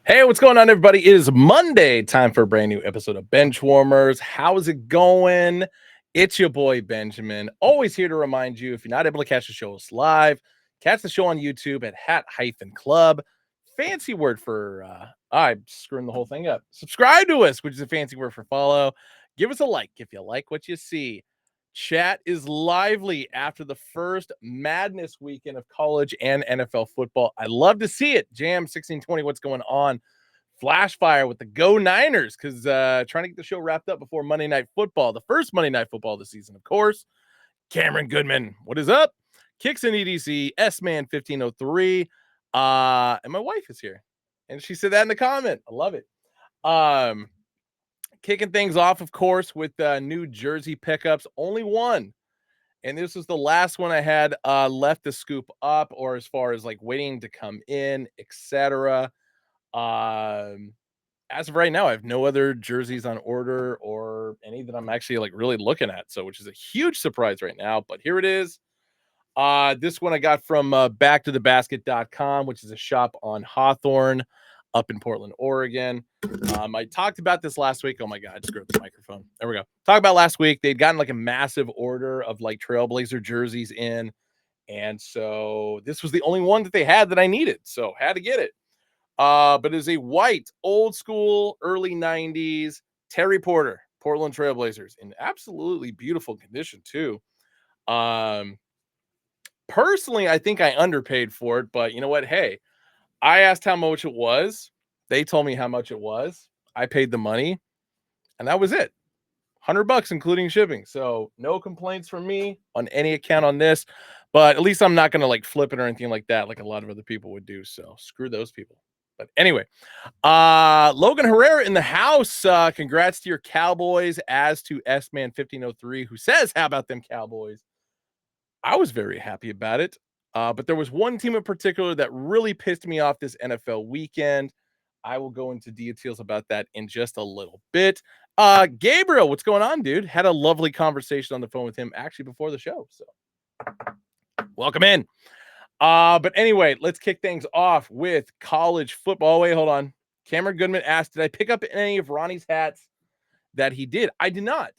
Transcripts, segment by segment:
Hey, what's going on, everybody? It is Monday, time for a brand new episode of Benchwarmers. How's it going? It's your boy Benjamin. Always here to remind you if you're not able to catch the show live, catch the show on YouTube at Hat-Club. Fancy word for I'm screwing the whole thing up. Subscribe to us, which is a fancy word for follow. Give us a like if you like what you see. Chat is lively after the first madness weekend of college and NFL football. I love to see it. Jam 1620, what's going on? Flash fire with the Go Niners because trying to get the show wrapped up before Monday Night Football, the first Monday Night Football of the season, of course. Cameron Goodman, what is up? Kicks in EDC, S-Man 1503. And my wife is here. And she said that in the comment. I love it. Kicking things off, of course, with New Jersey pickups. Only one. And this was the last one I had left to scoop up, or as far as like waiting to come in, etc. As of right now, I have no other jerseys on order or any that I'm actually like really looking at. So, which is a huge surprise right now. But here it is. This one I got from backtothebasket.com, which is a shop on Hawthorne up in Portland, Oregon. I talked about this last week. Oh my God, I just grabbed the microphone. There we go. Talk about last week. They'd gotten like a massive order of like Trailblazer jerseys in. And so this was the only one that they had that I needed. So had to get it. But it is a white, old school, early 90s Terry Porter, Portland Trailblazers in absolutely beautiful condition too. Personally, I think I underpaid for it, but you know what? Hey, I asked how much it was. They told me how much it was. I paid the money, and that was it. $100 including shipping. So no complaints from me on any account on this, but at least I'm not going to like flip it or anything like that, like a lot of other people would do. So screw those people. But anyway, Logan Herrera in the house. Congrats to your Cowboys, as to S-Man 1503, who says, how about them Cowboys? I was very happy about it. But there was one team in particular that really pissed me off this NFL weekend. I will go into details about that in just a little bit. Gabriel, what's going on, dude? Had a lovely conversation on the phone with him actually before the show. So welcome in. But anyway, let's kick things off with college football. Wait, hold on. Cameron Goodman asked, did I pick up any of Ronnie's hats that he did? I did not.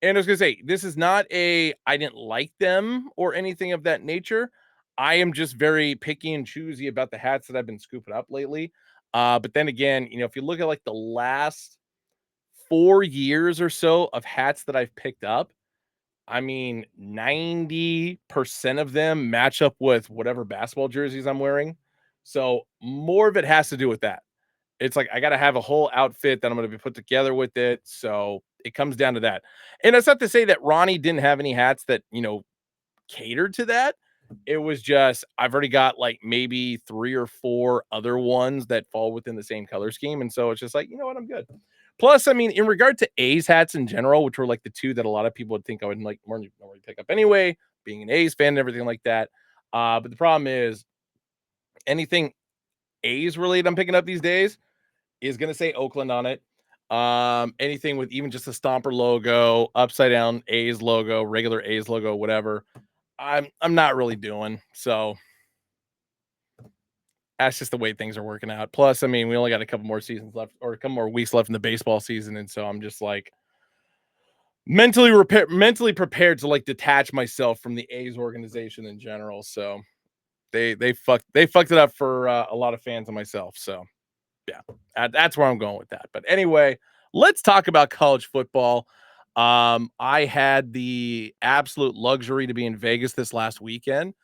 And I was going to say, this is not I didn't like them or anything of that nature. I am just very picky and choosy about the hats that I've been scooping up lately. But then again, if you look at like the last 4 years or so of hats that I've picked up, I mean, 90% of them match up with whatever basketball jerseys I'm wearing. So more of it has to do with that. It's like I got to have a whole outfit that I'm going to be put together with it. So it comes down to that. And it's not to say that Ronnie didn't have any hats that, catered to that. It was just I've already got like maybe 3 or 4 other ones that fall within the same color scheme. And so it's just like, you know what, I'm good. Plus, I mean, in regard to A's hats in general, which were like the two that a lot of people would think I would like more normally pick up anyway, being an A's fan and everything like that. But the problem is anything A's related I'm picking up these days is going to say Oakland on it. Anything with even just a Stomper logo, upside down A's logo, regular A's logo, whatever. I'm not really doing. So that's just the way things are working out. Plus, I mean, we only got a couple more seasons left or a couple more weeks left in the baseball season. And so I'm just like mentally prepared to like detach myself from the A's organization in general. So they fucked it up for a lot of fans and myself. So yeah, that's where I'm going with that. But anyway, let's talk about college football. I had the absolute luxury to be in Vegas this last weekend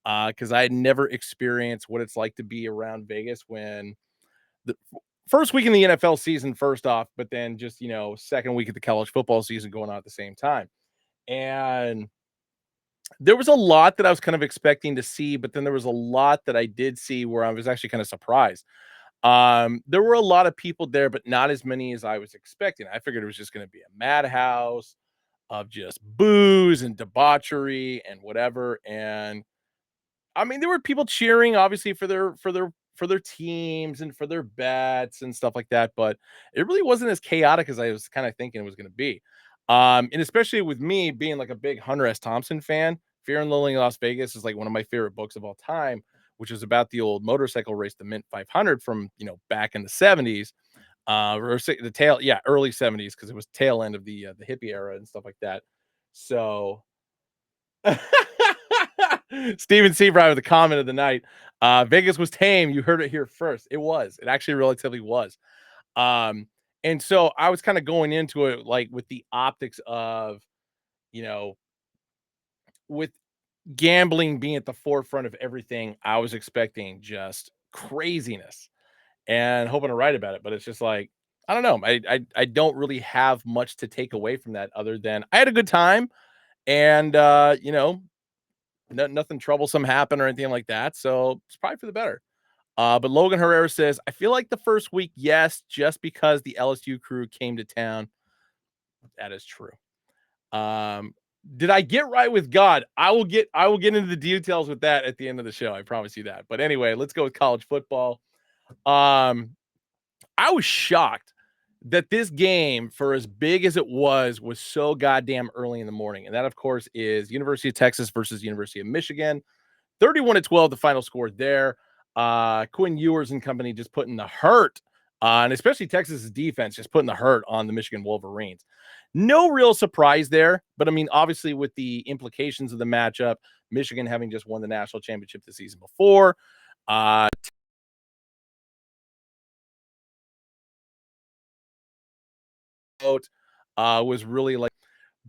because I had never experienced what it's like to be around Vegas when the first week in the NFL season, first off, but then just, second week of the college football season going on at the same time. And there was a lot that I was kind of expecting to see, but then there was a lot that I did see where I was actually kind of surprised. There were a lot of people there, but not as many as I was expecting. I figured it was just going to be a madhouse of just booze and debauchery and whatever. And I mean, there were people cheering, obviously, for their teams and for their bets and stuff like that. But it really wasn't as chaotic as I was kind of thinking it was going to be. And especially with me being like a big Hunter S. Thompson fan, Fear and Loathing in Las Vegas is like one of my favorite books of all time. which is about the old motorcycle race, the Mint 500 from, back in the 70s, the tail, yeah, early 70s, because it was tail end of the hippie era and stuff like that. So Steven Seabright with the comment of the night. Vegas was tame. You heard it here first. It was. It actually relatively was. Um, and so I was kind of going into it like with the optics of, you know, with gambling being at the forefront of everything, I was expecting just craziness and hoping to write about it. But it's just like, I don't know. I don't really have much to take away from that other than I had a good time and nothing troublesome happened or anything like that. So it's probably for the better. But Logan Herrera says, I feel like the first week, yes, just because the LSU crew came to town. That is true. Did I get right with God? I will get into the details with that at the end of the show. I promise you that. But anyway, let's go with college football. Um, I was shocked that this game, for as big as it was so goddamn early in the morning. And that, of course, is University of Texas versus University of Michigan. 31-12, the final score there. Quinn Ewers and company just putting the hurt, and especially Texas's defense just putting the hurt on the Michigan Wolverines. No real surprise there, but I mean, obviously, with the implications of the matchup, Michigan having just won the national championship the season before, uh, was really like,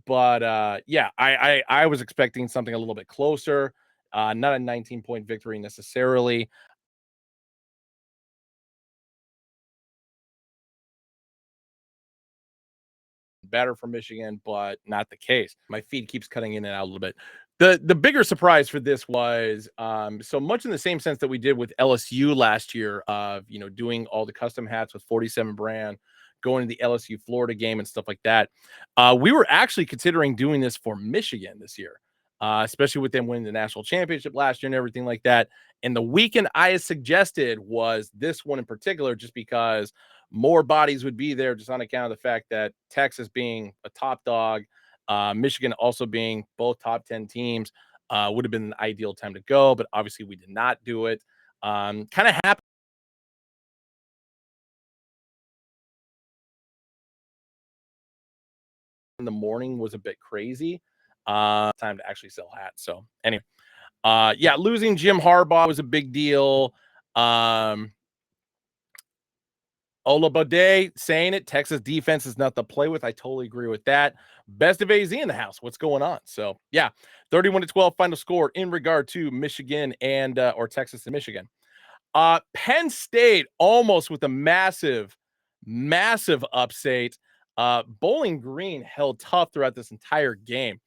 but yeah, I was expecting something a little bit closer, not a 19-point victory necessarily. Better for Michigan, but not the case. My feed keeps cutting in and out a little bit. The bigger surprise for this was so much in the same sense that we did with LSU last year of doing all the custom hats with 47 brand, going to the LSU Florida game and stuff like that. We were actually considering doing this for Michigan this year, especially with them winning the national championship last year and everything like that. And the weekend I suggested was this one in particular, just because more bodies would be there just on account of the fact that Texas being a top dog, Michigan also being both top 10 teams, would have been an ideal time to go. But obviously, we did not do it. Kind of happened in the morning was a bit crazy. Time to actually sell hats. So, anyway, yeah, losing Jim Harbaugh was a big deal. Um, Ola Bode saying it. Texas defense is not to play with. I totally agree with that. Best of AZ in the house. What's going on? So, yeah, 31-12 final score in regard to Michigan and or Texas and Michigan. Penn State almost with a massive upset. Bowling Green held tough throughout this entire game.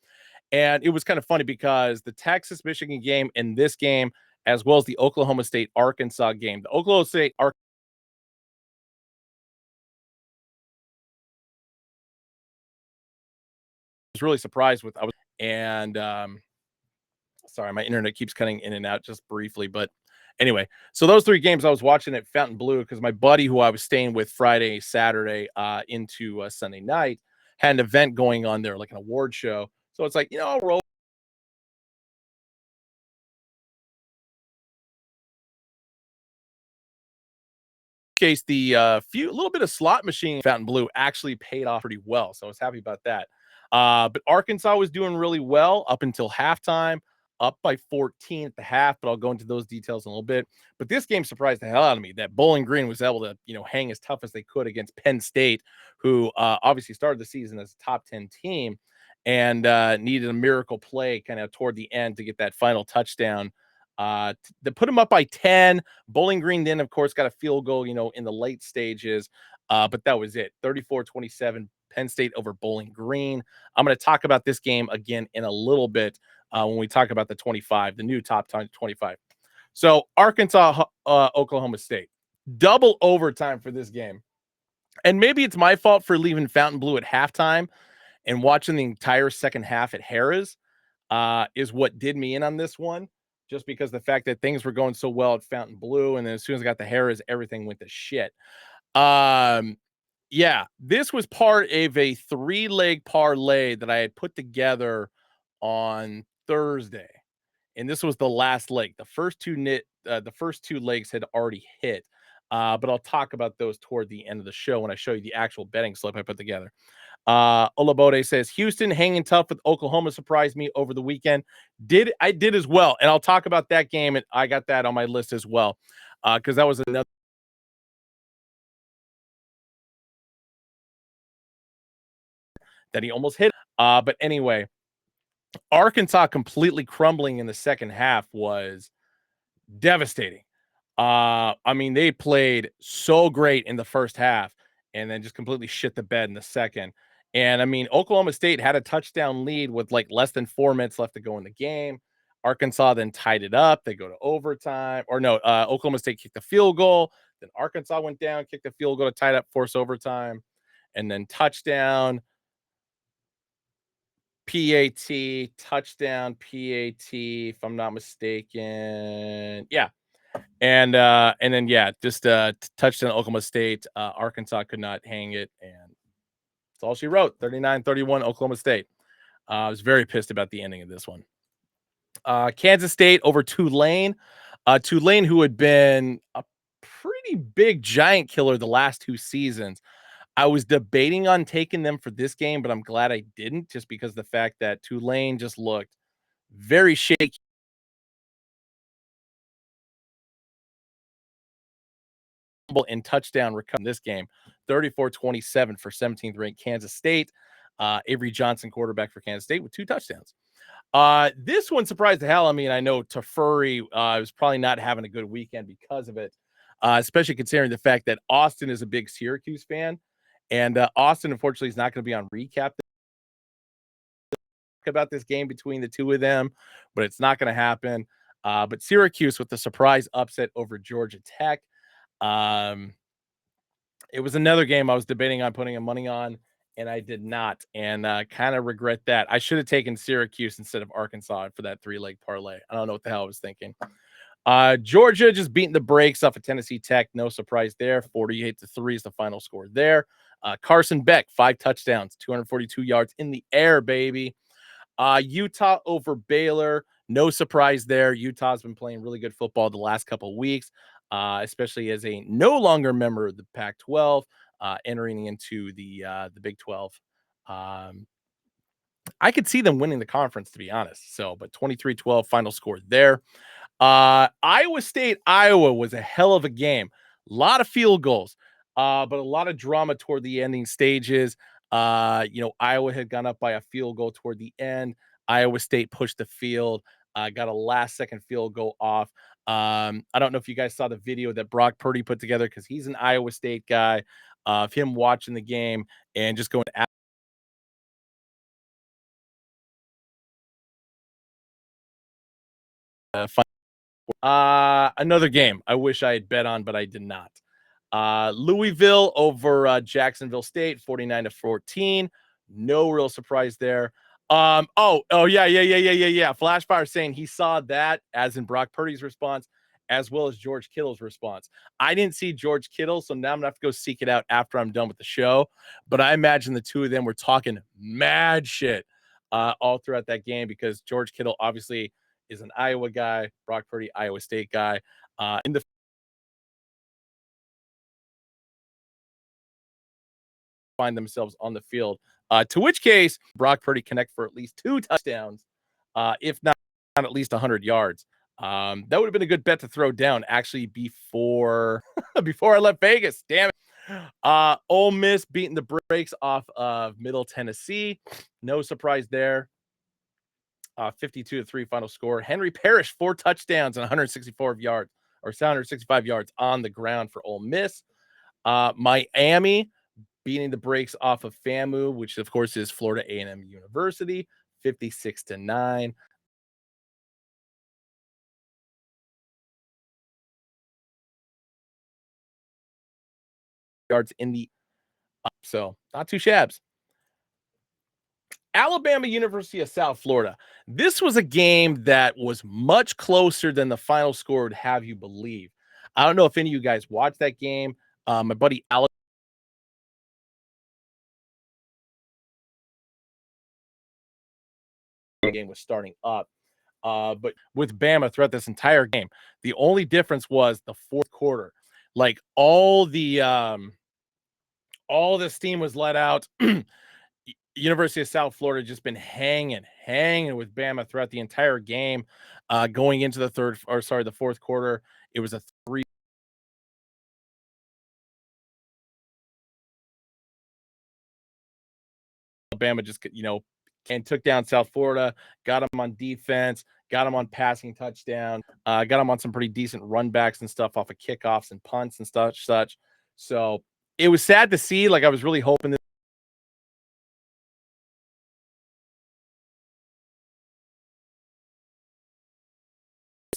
And it was kind of funny because the Texas Michigan game and this game, as well as the Oklahoma State Arkansas game, the Oklahoma State was really surprised with. And sorry, my internet keeps cutting in and out just briefly, but anyway, so those three games I was watching at Fountain Blue because my buddy who I was staying with Friday, Saturday, into Sunday night had an event going on there, like an award show. So it's like, I'll roll case the few little bit of slot machine Fountain Blue actually paid off pretty well. So I was happy about that. But Arkansas was doing really well up until halftime, up by 14 at the half, but I'll go into those details in a little bit. But this game surprised the hell out of me that Bowling Green was able to, hang as tough as they could against Penn State, who obviously started the season as a top 10 team and needed a miracle play kind of toward the end to get that final touchdown. To put them up by 10. Bowling Green then, of course, got a field goal, in the late stages. But that was it. 34-27, Penn State over Bowling Green. I'm going to talk about this game again in a little bit when we talk about the 25, the new top 25. So Arkansas, Oklahoma State. Double overtime for this game. And maybe it's my fault for leaving Fountain Blue at halftime and watching the entire second half at Harrah's, is what did me in on this one. Just because the fact that things were going so well at Fountain Blue, and then as soon as I got the Harrah's, everything went to shit. Um, yeah, this was part of a 3-leg parlay that I had put together on Thursday, and this was the last leg. The first two the first two legs had already hit. But I'll talk about those toward the end of the show when I show you the actual betting slip I put together. Olabode says Houston hanging tough with Oklahoma surprised me over the weekend. I did as well, and I'll talk about that game. And I got that on my list as well because that was another that he almost hit. But anyway, Arkansas completely crumbling in the second half was devastating. I mean, they played so great in the first half and then just completely shit the bed in the second. And I mean, Oklahoma State had a touchdown lead with like less than 4 minutes left to go in the game. Arkansas then tied it up. They go to overtime, or no, Oklahoma State kicked the field goal. Then Arkansas went down, kicked the field goal to tie it up, force overtime, and then touchdown, PAT, touchdown, PAT, if I'm not mistaken. Yeah, and then yeah, just touchdown Oklahoma State. Arkansas could not hang it, and that's all she wrote. 39-31 Oklahoma State. I was very pissed about the ending of this one. Kansas State over Tulane. Tulane, who had been a pretty big giant killer the last 2 seasons. I was debating on taking them for this game, but I'm glad I didn't, just because of the fact that Tulane just looked very shaky and touchdown recovery in this game. 34-27 for 17th ranked Kansas State. Avery Johnson, quarterback for Kansas State, with 2 touchdowns. This one surprised the hell out of me, and I know Tafuri was probably not having a good weekend because of it, especially considering the fact that Austin is a big Syracuse fan, and Austin, unfortunately, is not going to be on recap about this game between the two of them, but it's not going to happen. But Syracuse with the surprise upset over Georgia Tech. Um, it was another game I was debating on putting a money on, and I did not, and kind of regret that. I should have taken Syracuse instead of Arkansas for that 3-leg parlay. I don't know what the hell I was thinking. Georgia just beating the brakes off of Tennessee Tech. No surprise there. 48-3 is the final score there. Carson Beck, 5 touchdowns, 242 yards in the air, baby. Utah over Baylor. No surprise there. Utah's been playing really good football the last couple of weeks, especially as a no longer member of the Pac-12, entering into the Big 12. I could see them winning the conference, to be honest. So, but 23-12 final score there. Iowa State, Iowa was a hell of a game. A lot of field goals, but a lot of drama toward the ending stages. Iowa had gone up by a field goal toward the end. Iowa State pushed the field, got a last second field goal off. I don't know if you guys saw the video that Brock Purdy put together, because he's an Iowa State guy, of him watching the game and just going another game I wish I had bet on, but I did not. Louisville over Jacksonville State, 49-14. No real surprise there. Yeah. Flashfire saying he saw that, as in Brock Purdy's response, as well as George Kittle's response. I didn't see George Kittle, so now I'm gonna have to go seek it out after I'm done with the show. But I imagine the two of them were talking mad shit all throughout that game, because George Kittle obviously is an Iowa guy, Brock Purdy, Iowa State guy. In the find themselves on the field. To which case, Brock Purdy connect for at least 2 touchdowns, if not at least 100 yards. That would have been a good bet to throw down, actually, before before I left Vegas. Damn it. Ole Miss beating the brakes off of Middle Tennessee. No surprise there. 52-3 final score. Henry Parrish, 4 touchdowns and 164 yards, or 765 yards on the ground for Ole Miss. Miami beating the brakes off of FAMU, which of course is Florida A&M University, 56-9. Yards in the so not too shabs. Alabama, University of South Florida. This was a game that was much closer than the final score would have you believe. I don't know if any of you guys watched that game. My buddy Alex game was starting up. But with Bama throughout this entire game, the only difference was the fourth quarter. Like all the steam was let out. University of South Florida just been hanging with Bama throughout the entire game. Going into the fourth quarter, it was a three. Alabama just and took down South Florida, got them on defense, got them on passing touchdown, got them on some pretty decent run backs and stuff off of kickoffs and punts and such. So it was sad to see. Like I was really hoping this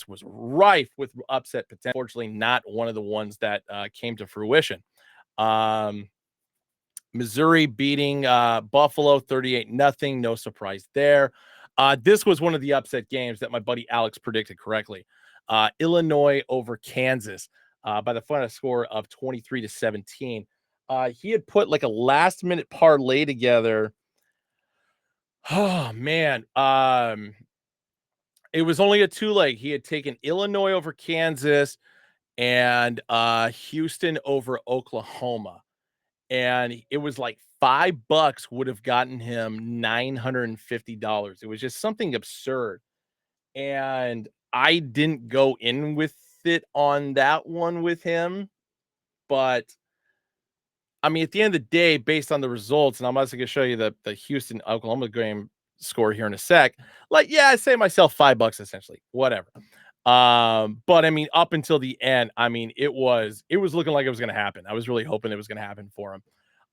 was rife with upset potential. Unfortunately, not one of the ones that came to fruition. Um, Missouri beating Buffalo 38-0. No surprise there. This was one of the upset games that my buddy Alex predicted correctly. Illinois over Kansas by the final score of 23-17. He had put like a last minute parlay together. Oh man. It was only a two leg. He had taken Illinois over Kansas and Houston over Oklahoma. And it was like $5 would have gotten him $950. It was just something absurd. And I didn't go in with it on that one with him. But I mean, at the end of the day, based on the results, and I'm also going to show you the Houston Oklahoma game score here in a sec. Like, yeah, I say myself $5 essentially, whatever. But I mean, up until the end, I mean, it was looking like it was going to happen. I was really hoping it was going to happen for him.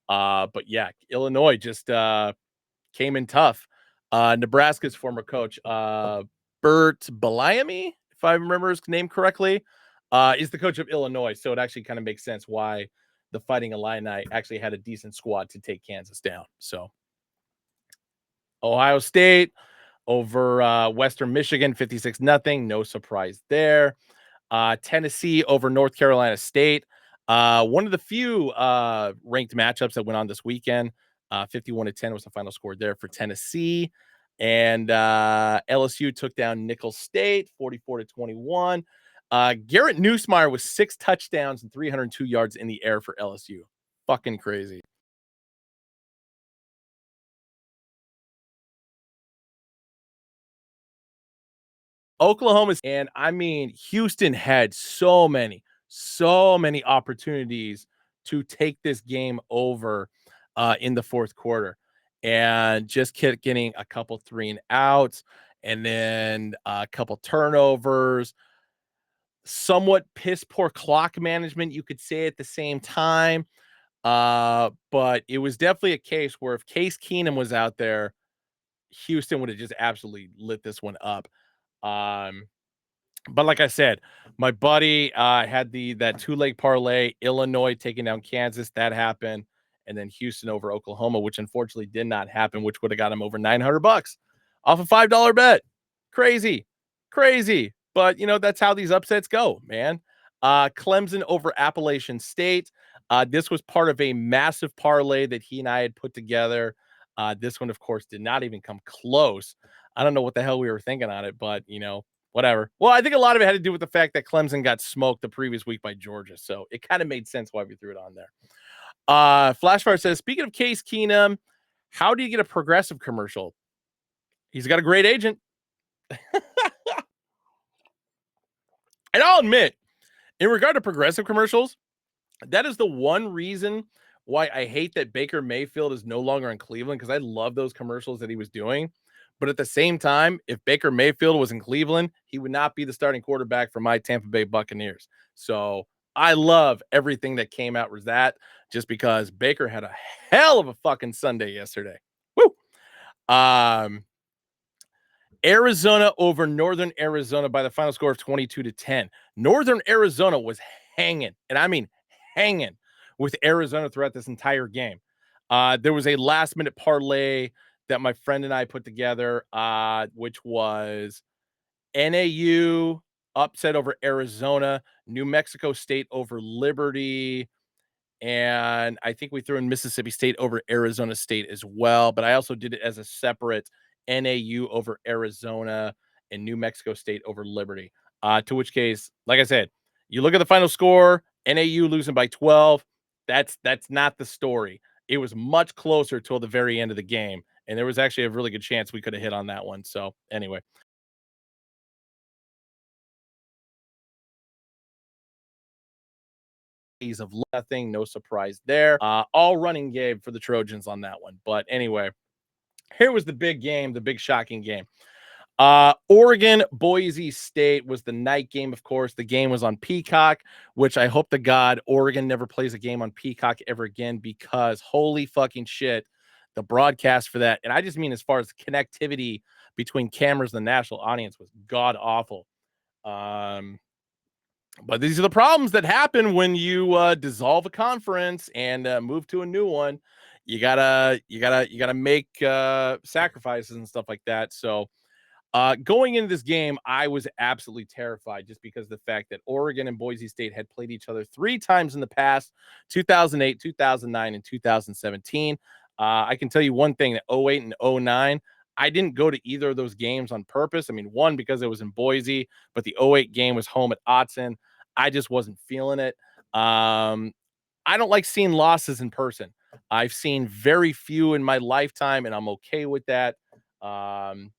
But yeah, Illinois just came in tough. Nebraska's former coach, Bert Beliamy, if I remember his name correctly, is the coach of Illinois. So it actually kind of makes sense why the Fighting Illini actually had a decent squad to take Kansas down. So Ohio State over Western Michigan, 56-0. No surprise there. Tennessee over North Carolina State. One of the few ranked matchups that went on this weekend. 51-10 was the final score there for Tennessee. And LSU took down Nicholls State 44-21. Garrett Nussmeier with 6 touchdowns and 302 yards in the air for LSU. Fucking crazy. Oklahoma's, and I mean, Houston had so many opportunities to take this game over in the fourth quarter and just kept getting a couple 3 and outs and then a couple turnovers, somewhat piss poor clock management, you could say at the same time. But it was definitely a case where if Case Keenum was out there, Houston would have just absolutely lit this one up. Um, but like I said, my buddy had that 2-leg parlay, Illinois taking down Kansas. That happened. And then Houston over Oklahoma, which unfortunately did not happen, which would have got him over $900 off a $5 bet. Crazy, crazy. But that's how these upsets go, man. Clemson over Appalachian State. This was part of a massive parlay that he and I had put together. This one, of course, did not even come close. I don't know what the hell we were thinking on it, but whatever. Well, I think a lot of it had to do with the fact that Clemson got smoked the previous week by Georgia. So it kind of made sense why we threw it on there. Flashfire says, speaking of Case Keenum, how do you get a Progressive commercial? He's got a great agent. And I'll admit, in regard to Progressive commercials, that is the one reason why I hate that Baker Mayfield is no longer in Cleveland, because I love those commercials that he was doing. But at the same time, if Baker Mayfield was in Cleveland, he would not be the starting quarterback for my Tampa Bay Buccaneers. So I love everything that came out with that, just because Baker had a hell of a fucking Sunday yesterday. Woo! Arizona over Northern Arizona by the final score of 22-10. Northern Arizona was hanging, and I mean hanging, with Arizona throughout this entire game. There was a last minute parlay that my friend and I put together, which was NAU upset over Arizona, New Mexico State over Liberty, and I think we threw in Mississippi State over Arizona State as well. But I also did it as a separate NAU over Arizona and New Mexico State over Liberty. To which case, like I said, you look at the final score, NAU losing by 12. That's not the story. It was much closer till the very end of the game, and there was actually a really good chance we could have hit on that one. So anyway, of nothing, no surprise there. All running game for the Trojans on that one. But anyway, here was the big game, the big shocking game. Oregon, Boise State was the night game, of course. The game was on Peacock, which I hope to God Oregon never plays a game on Peacock ever again, because holy fucking shit, the broadcast for that. And I just mean as far as connectivity between cameras and the national audience was god awful. But these are the problems that happen when you dissolve a conference and move to a new one. You gotta make sacrifices and stuff like that. So going into this game, I was absolutely terrified just because of the fact that Oregon and Boise State had played each other 3 times in the past: 2008, 2009, and 2017. I can tell you one thing: that 08 and 09, I didn't go to either of those games on purpose. I mean, one, because it was in Boise, but the 08 game was home at Autzen. I just wasn't feeling it. I don't like seeing losses in person. I've seen very few in my lifetime, and I'm okay with that. Um,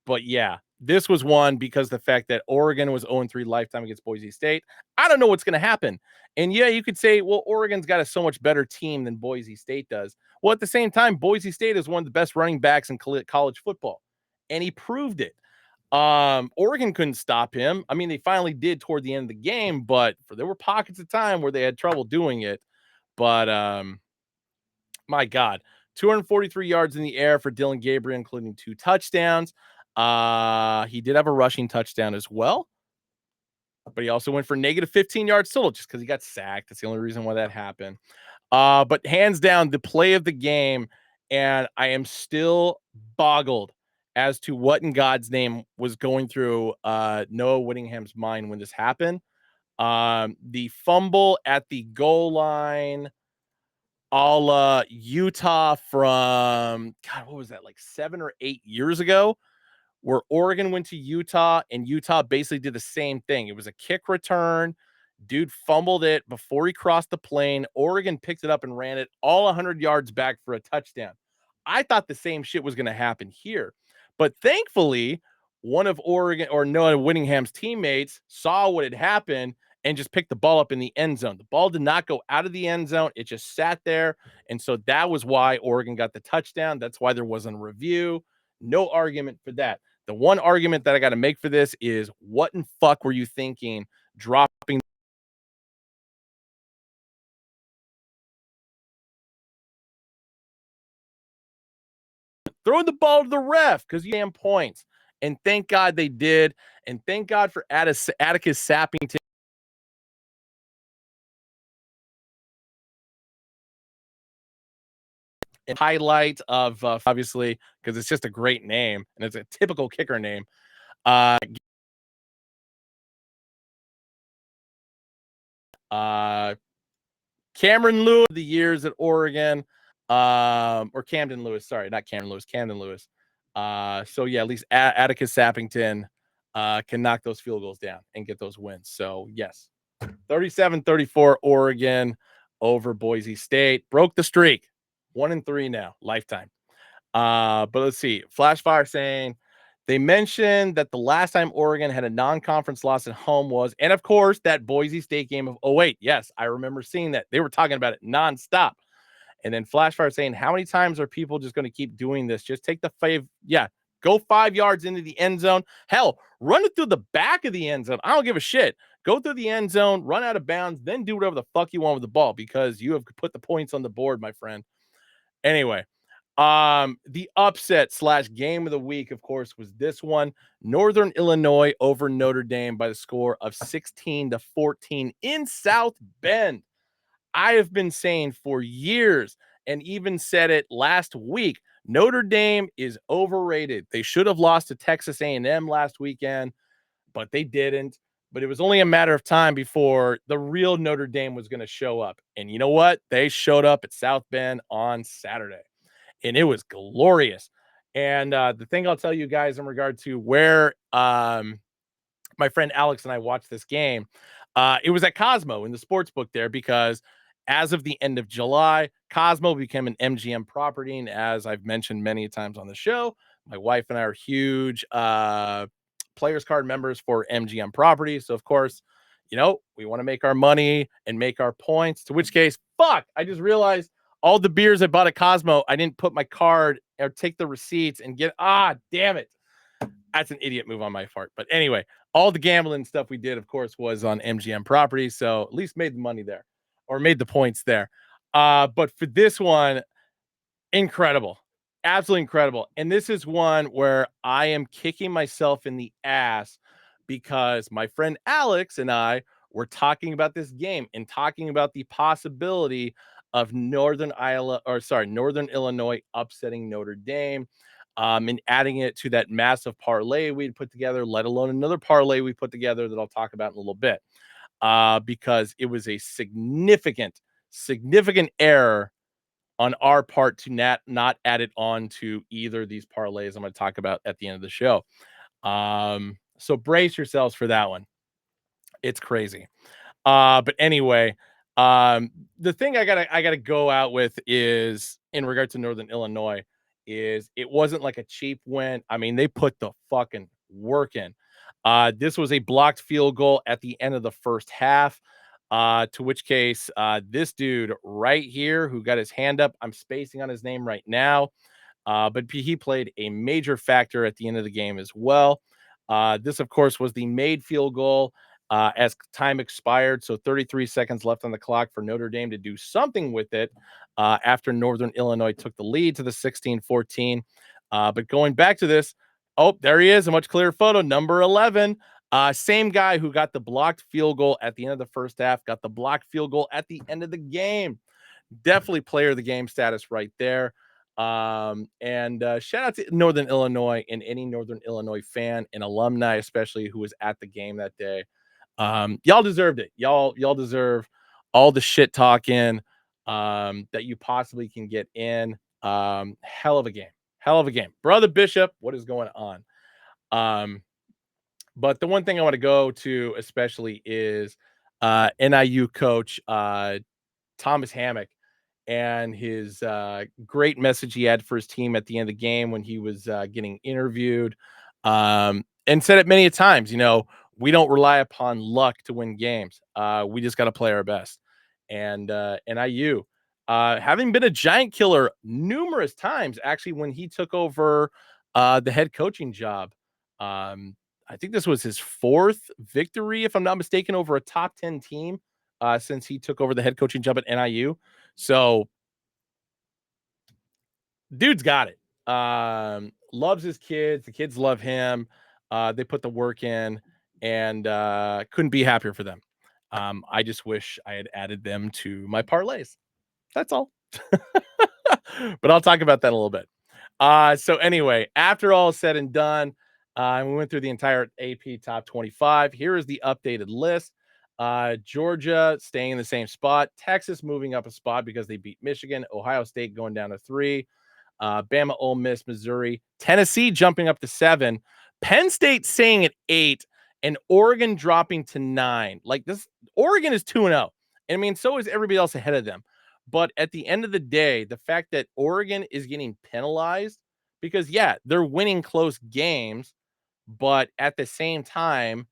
but yeah, this was one because the fact that Oregon was 0-3 lifetime against Boise State. I don't know what's going to happen. And yeah, you could say, well, Oregon's got a so much better team than Boise State does. Well, at the same time, Boise State is one of the best running backs in college football, and he proved it. Oregon couldn't stop him. I mean, they finally did toward the end of the game, but there were pockets of time where they had trouble doing it. But my God, 243 yards in the air for Dylan Gabriel, including 2 touchdowns. He did have a rushing touchdown as well, but he also went for negative 15 yards total just because he got sacked. That's the only reason why that happened. But hands down, the play of the game, and I am still boggled as to what in God's name was going through Noah Whittingham's mind when this happened. The fumble at the goal line, a la Utah from God, what was that, like 7 or 8 years ago, where Oregon went to Utah and Utah basically did the same thing. It was a kick return. Dude fumbled it before he crossed the plane. Oregon picked it up and ran it all 100 yards back for a touchdown. I thought the same shit was going to happen here. But thankfully, one of Oregon or Noah Whittingham's teammates saw what had happened and just picked the ball up in the end zone. The ball did not go out of the end zone. It just sat there. And so that was why Oregon got the touchdown. That's why there wasn't a review. No argument for that. The one argument that I got to make for this is, what in fuck were you thinking dropping throwing the ball to the ref because you damn points? And thank God they did. And thank God for Atticus Sappington. And highlight of obviously, because it's just a great name and it's a typical kicker name. Uh, uh, Cameron Lewis, the years at Oregon, or Camden Lewis. Sorry, not Cameron Lewis, Camden Lewis. So yeah, at least Atticus Sappington can knock those field goals down and get those wins. So yes, 37-34 Oregon over Boise State. Broke the streak. 1-3 now, lifetime. But let's see. Flashfire saying they mentioned that the last time Oregon had a non-conference loss at home was, and of course, that Boise State game of 08. Yes, I remember seeing that. They were talking about it nonstop. And then Flashfire saying, how many times are people just going to keep doing this? Just take the 5. Yeah, go 5 yards into the end zone. Hell, run it through the back of the end zone. I don't give a shit. Go through the end zone, run out of bounds, then do whatever the fuck you want with the ball, because you have put the points on the board, my friend. Anyway, the upset / game of the week, of course, was this one: Northern Illinois over Notre Dame by the score of 16-14 in South Bend. I have been saying for years, and even said it last week, Notre Dame is overrated. They should have lost to Texas A&M last weekend, but they didn't. But it was only a matter of time before the real Notre Dame was going to show up. And you know what? They showed up at South Bend on Saturday, and it was glorious. And the thing I'll tell you guys in regard to where my friend Alex and I watched this game, it was at Cosmo in the sports book there because as of the end of July, Cosmo became an MGM property. And as I've mentioned many times on the show, my wife and I are huge players card members for MGM property. So, of course, we want to make our money and make our points, to which case, fuck, I just realized all the beers I bought at Cosmo, I didn't put my card or take the receipts and damn it. That's an idiot move on my part. But anyway, all the gambling stuff we did, of course, was on MGM property. So at least made the money there or made the points there. But for this one, incredible. Absolutely incredible. And this is one where I am kicking myself in the ass because my friend Alex and I were talking about this game and talking about the possibility of Northern Illinois upsetting Notre Dame, and adding it to that massive parlay we'd put together, let alone another parlay we put together that I'll talk about in a little bit. Because it was a significant error on our part to not add it on to either of these parlays I'm going to talk about at the end of the show. So brace yourselves for that one. It's crazy. But anyway, the thing I gotta go out with is in regard to Northern Illinois is it wasn't like a cheap win. I mean, they put the fucking work in. This was a blocked field goal at the end of the first half. To which case, this dude right here who got his hand up, I'm spacing on his name right now. But he played a major factor at the end of the game as well. This, of course, was the made field goal as time expired. So 33 seconds left on the clock for Notre Dame to do something with it after Northern Illinois took the lead to the 16-14. But going back to this, oh, there he is, a much clearer photo, number 11. Same guy who got the blocked field goal at the end of the first half, got the blocked field goal at the end of the game. Definitely player of the game status right there. And shout out to Northern Illinois and any Northern Illinois fan and alumni, especially who was at the game that day. Y'all deserved it. Y'all deserve all the shit talking that you possibly can get in. Hell of a game. Hell of a game. Brother Bishop, what is going on? But the one thing I want to go to especially is NIU coach Thomas Hammock and his great message he had for his team at the end of the game when he was getting interviewed, and said it many a times. We don't rely upon luck to win games. We just got to play our best. And NIU, having been a giant killer numerous times, actually, when he took over the head coaching job, I think this was his fourth victory, if I'm not mistaken, over a top 10 team since he took over the head coaching job at NIU. So, dude's got it. Loves his kids. The kids love him. They put the work in, and couldn't be happier for them. I just wish I had added them to my parlays. That's all. But I'll talk about that in a little bit. So anyway, after all is said and done, we went through the entire AP top 25. Here is the updated list. Georgia staying in the same spot. Texas moving up a spot because they beat Michigan. Ohio State going down to 3. Bama, Ole Miss, Missouri. Tennessee jumping up to 7. Penn State staying at 8. And Oregon dropping to 9. Like this, Oregon is 2-0. And I mean, so is everybody else ahead of them. But at the end of the day, the fact that Oregon is getting penalized because, yeah, they're winning close games, but at the same time,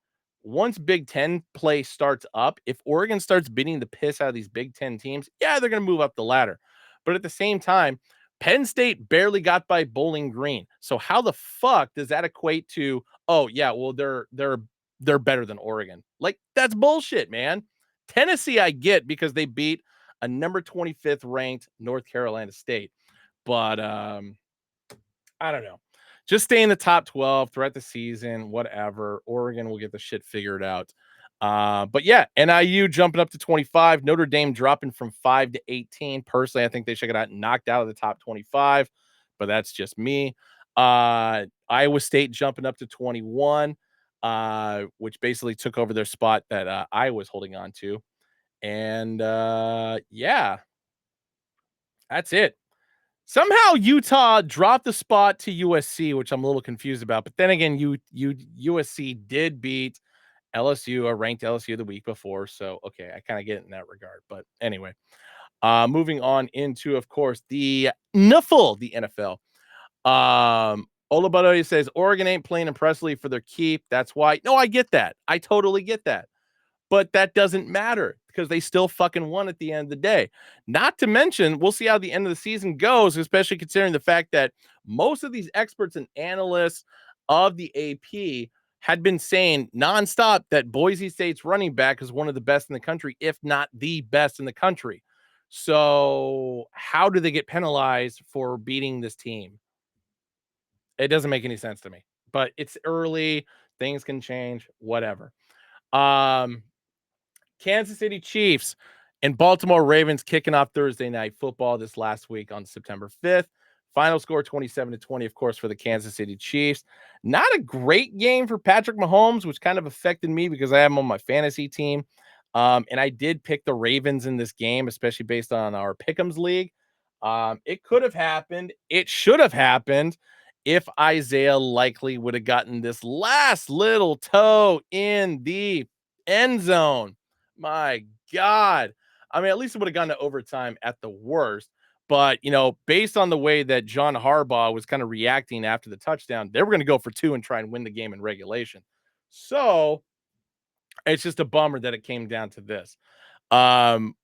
once Big Ten play starts up, if Oregon starts beating the piss out of these Big Ten teams, yeah, they're going to move up the ladder. But at the same time, Penn State barely got by Bowling Green. So how the fuck does that equate to, oh yeah, well they're better than Oregon? Like that's bullshit, man. Tennessee I get because they beat a number 25th ranked North Carolina State. But I don't know. Just stay in the top 12 throughout the season, whatever. Oregon will get the shit figured out. But yeah, NIU jumping up to 25, Notre Dame dropping from 5 to 18. Personally, I think they should get knocked out of the top 25, but that's just me. Iowa State jumping up to 21, which basically took over their spot that I was holding on to. And yeah, that's it. Somehow Utah dropped the spot to USC, which I'm a little confused about. But then again, USC did beat LSU, a ranked LSU the week before. So okay, I kind of get it in that regard. But anyway, moving on into, of course, the NFL. Olabado says Oregon ain't playing impressively for their keep. That's why. No, I get that. I totally get that. But that doesn't matter because they still fucking won at the end of the day. Not to mention, we'll see how the end of the season goes, especially considering the fact that most of these experts and analysts of the AP had been saying nonstop that Boise State's running back is one of the best in the country, if not the best in the country. So, how do they get penalized for beating this team? It doesn't make any sense to me. But it's early, things can change, whatever. Um, Kansas City Chiefs and Baltimore Ravens kicking off Thursday night football this last week on September 5th. Final score 27-20, of course, for the Kansas City Chiefs. Not a great game for Patrick Mahomes, which kind of affected me because I have him on my fantasy team. And I did pick the Ravens in this game, especially based on our Pick'ems league. It could have happened. It should have happened if Isaiah Likely would have gotten this last little toe in the end zone. My God. I mean, at least it would have gone to overtime at the worst. But, based on the way that John Harbaugh was kind of reacting after the touchdown, they were going to go for two and try and win the game in regulation. So it's just a bummer that it came down to this. Um,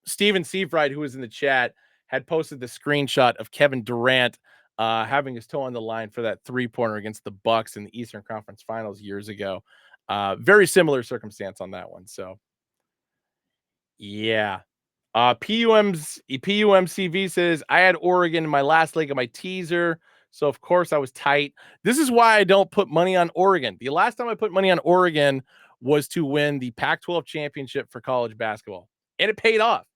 Steven Seafried, who was in the chat, had posted the screenshot of Kevin Durant having his toe on the line for that three-pointer against the Bucks in the Eastern Conference Finals years ago. Very similar circumstance on that one. So, yeah. PUMCV says, I had Oregon in my last leg of my teaser. So, of course, I was tight. This is why I don't put money on Oregon. The last time I put money on Oregon was to win the Pac-12 championship for college basketball. And it paid off.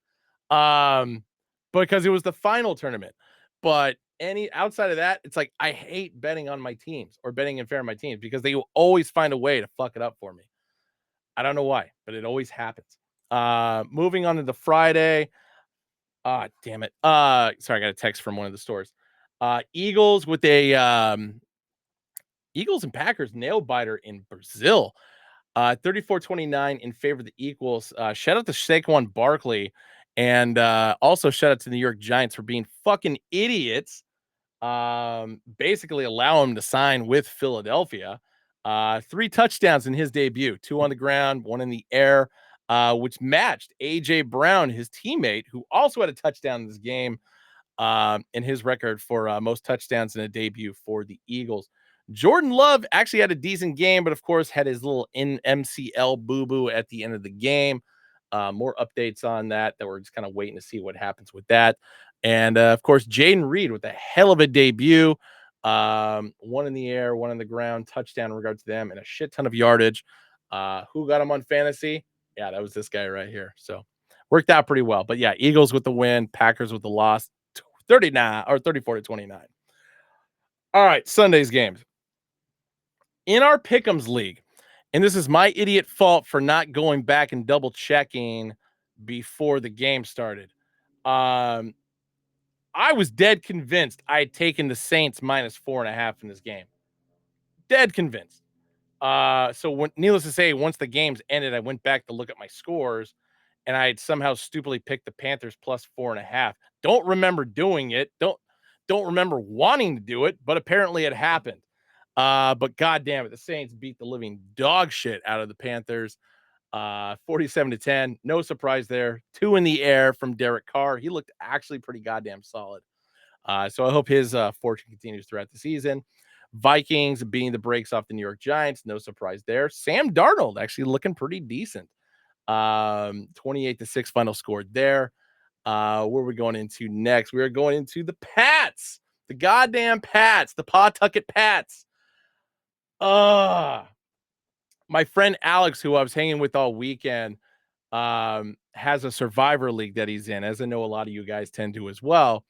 Because it was the final tournament. But any outside of that, it's like I hate betting on my teams or betting in fair on my teams because they will always find a way to fuck it up for me. I don't know why, but it always happens. Moving on to the Friday. Damn it. Sorry, I got a text from one of the stores. Eagles with a Eagles and Packers nail biter in Brazil. 34-29 in favor of the Eagles. Shout out to Saquon Barkley. And also shout out to the New York Giants for being fucking idiots. Basically allow him to sign with Philadelphia. 3 touchdowns in his debut, 2 on the ground, 1 in the air, which matched AJ Brown, his teammate, who also had a touchdown in this game, in his record for most touchdowns in a debut for the Eagles. Jordan Love actually had a decent game, but of course had his little MCL boo-boo at the end of the game. More updates on that we're just kind of waiting to see what happens with that. And of course, Jaden Reed with a hell of a debut. 1 in the air, 1 on the ground, touchdown in regard to them, and a shit ton of yardage. Who got him on fantasy? Yeah, that was this guy right here. So worked out pretty well. But yeah, Eagles with the win, Packers with the loss, 39 or 34-29. All right, Sunday's games. In our Pick'ems league, and this is my idiot fault for not going back and double checking before the game started. I was dead convinced I had taken the Saints -4.5 in this game. Dead convinced. Needless to say, once the games ended, I went back to look at my scores, and I had somehow stupidly picked the Panthers +4.5. Don't remember doing it. Don't remember wanting to do it, but apparently it happened. But goddamn it, the Saints beat the living dog shit out of the Panthers. 47-10. No surprise there. 2 in the air from Derek Carr. He looked actually pretty goddamn solid. So I hope his fortune continues throughout the season. Vikings beating the brakes off the New York Giants. No surprise there. Sam Darnold actually looking pretty decent. 28-6 final score there. Where are we going into next? We are going into the Pats. The goddamn Pats. The Pawtucket Pats. My friend Alex, who I was hanging with all weekend, has a survivor league that he's in, as I know a lot of you guys tend to as well.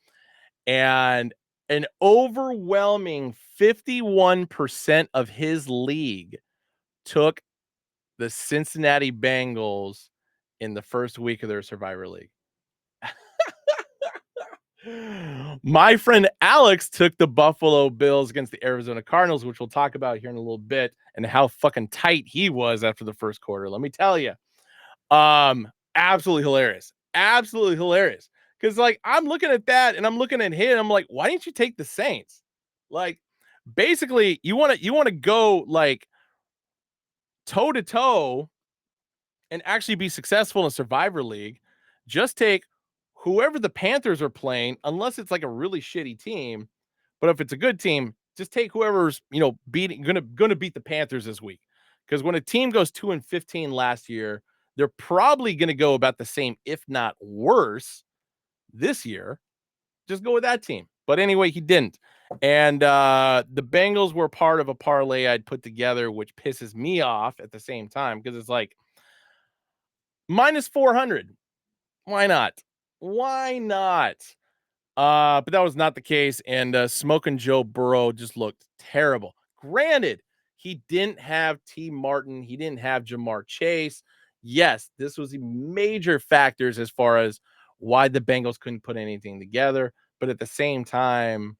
And an overwhelming 51% of his league took the Cincinnati Bengals in the first week of their survivor league. My friend Alex took the Buffalo Bills against the Arizona Cardinals, which we'll talk about here in a little bit, and how fucking tight he was after the first quarter. Let me tell you. Absolutely hilarious. Absolutely hilarious. Because like I'm looking at that and I'm looking at him. I'm like, why didn't you take the Saints? Like, basically, you want to go like toe to toe and actually be successful in a Survivor League. Just take whoever the Panthers are playing, unless it's like a really shitty team. But if it's a good team, just take whoever's beating gonna beat the Panthers this week. Because when a team goes 2-15 last year, they're probably gonna go about the same, if not worse, this year. Just go with that team. But anyway, he didn't. And the Bengals were part of a parlay I'd put together, which pisses me off at the same time because it's like minus 400. Why not? Why not? But that was not the case. And Smoking Joe Burrow just looked terrible. Granted, he didn't have T. Martin. He didn't have Jamar Chase. Yes, this was the major factors as far as why the Bengals couldn't put anything together. But at the same time,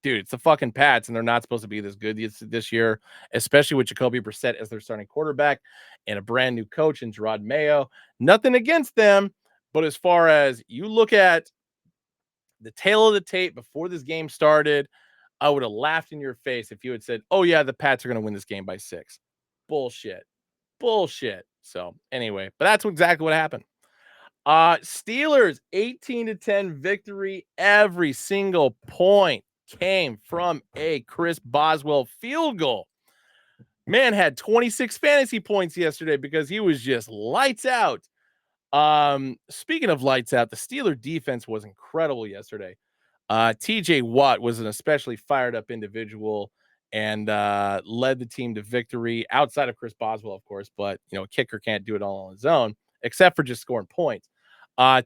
dude, it's the fucking Pats, and they're not supposed to be this good this year, especially with Jacoby Brissett as their starting quarterback and a brand new coach in Gerard Mayo. Nothing against them, but as far as you look at the tail of the tape before this game started, I would have laughed in your face if you had said, "Oh yeah, the Pats are going to win this game by 6." Bullshit. Bullshit. So, anyway, but that's exactly what happened. Steelers 18-10 victory. Every single point came from a Chris Boswell field goal. Man had 26 fantasy points yesterday because he was just lights out. Speaking of lights out, the Steeler defense was incredible yesterday. TJ Watt was an especially fired up individual and led the team to victory outside of Chris Boswell, of course, but a kicker can't do it all on his own, except for just scoring points.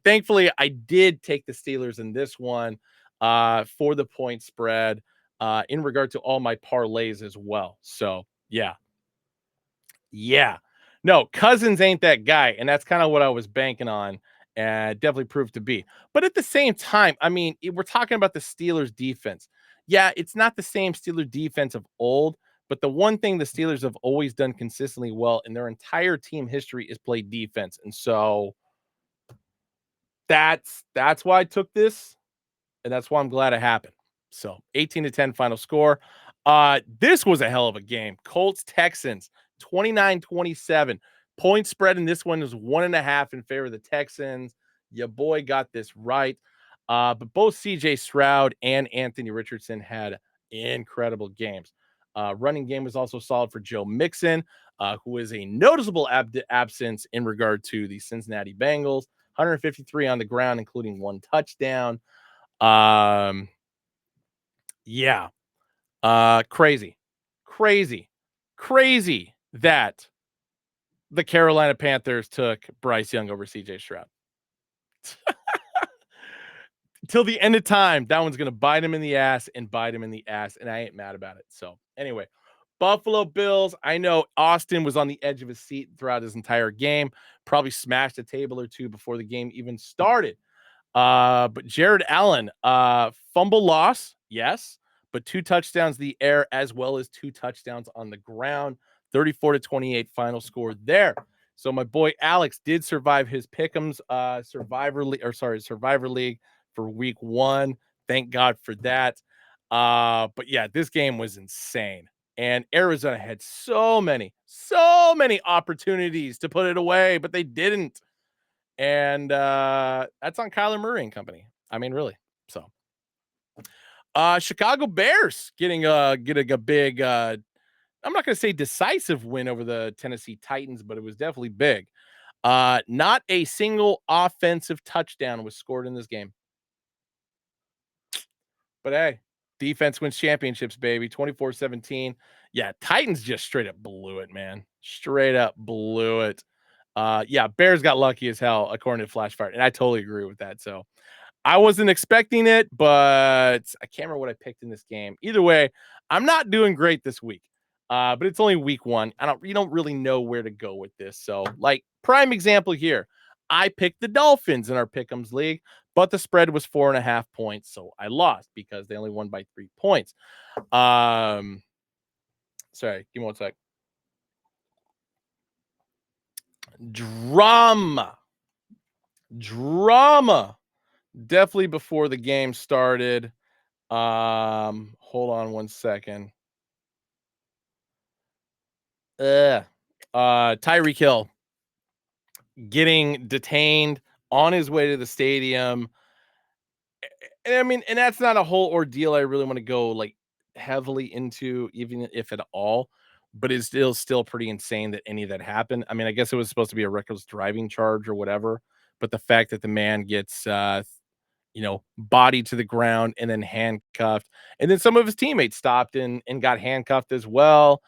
Thankfully, I did take the Steelers in this one for the point spread in regard to all my parlays as well. So, yeah. Yeah. No, Cousins ain't that guy, and that's kind of what I was banking on, and definitely proved to be. But at the same time, I mean, we're talking about the Steelers defense. Yeah, it's not the same Steelers defense of old, but the one thing the Steelers have always done consistently well in their entire team history is play defense. And so that's why I took this, and that's why I'm glad it happened. So 18-10 final score. This was a hell of a game. Colts Texans 29-27. Point spread in this one is 1.5 in favor of the Texans. Your boy got this right. But both CJ Stroud and Anthony Richardson had incredible games. Running game was also solid for Joe Mixon, who is a noticeable absence in regard to the Cincinnati Bengals. 153 on the ground, including 1 touchdown. Yeah. Crazy that the Carolina Panthers took Bryce Young over CJ Stroud. Till the end of time, that one's going to bite him in the ass, and I ain't mad about it. So, anyway, Buffalo Bills. I know Austin was on the edge of his seat throughout his entire game, probably smashed a table or two before the game even started. But Jared Allen, fumble loss, yes, but 2 touchdowns in the air as well as 2 touchdowns on the ground. 34-28 final score there. So my boy Alex did survive his Pick'ems Survivor League for week 1. Thank God for that. But yeah, this game was insane. And Arizona had so many opportunities to put it away, but they didn't. And that's on Kyler Murray and company. I mean, really. So Chicago Bears getting a big I'm not gonna say decisive win over the Tennessee Titans, but it was definitely big. Not a single offensive touchdown was scored in this game. But hey, defense wins championships, baby. 24-17. Yeah, Titans just straight up blew it, man. Straight up blew it. Yeah, Bears got lucky as hell, according to Flashfire, and I totally agree with that. So I wasn't expecting it, but I can't remember what I picked in this game. Either way, I'm not doing great this week. But it's only week 1. You don't really know where to go with this. So, like, prime example here. I picked the Dolphins in our Pick'ems league, but the spread was 4.5 points, so I lost because they only won by 3 points. Um, Sorry, give me one sec. Drama, drama, definitely before the game started. Hold on one second. Ugh. Tyreek Hill getting detained on his way to the stadium. And I mean, and that's not a whole ordeal I really want to go like heavily into, even if at all. But it's still pretty insane that any of that happened. I mean, I guess it was supposed to be a reckless driving charge or whatever, but the fact that the man gets body to the ground and then handcuffed, and then some of his teammates stopped and got handcuffed as well,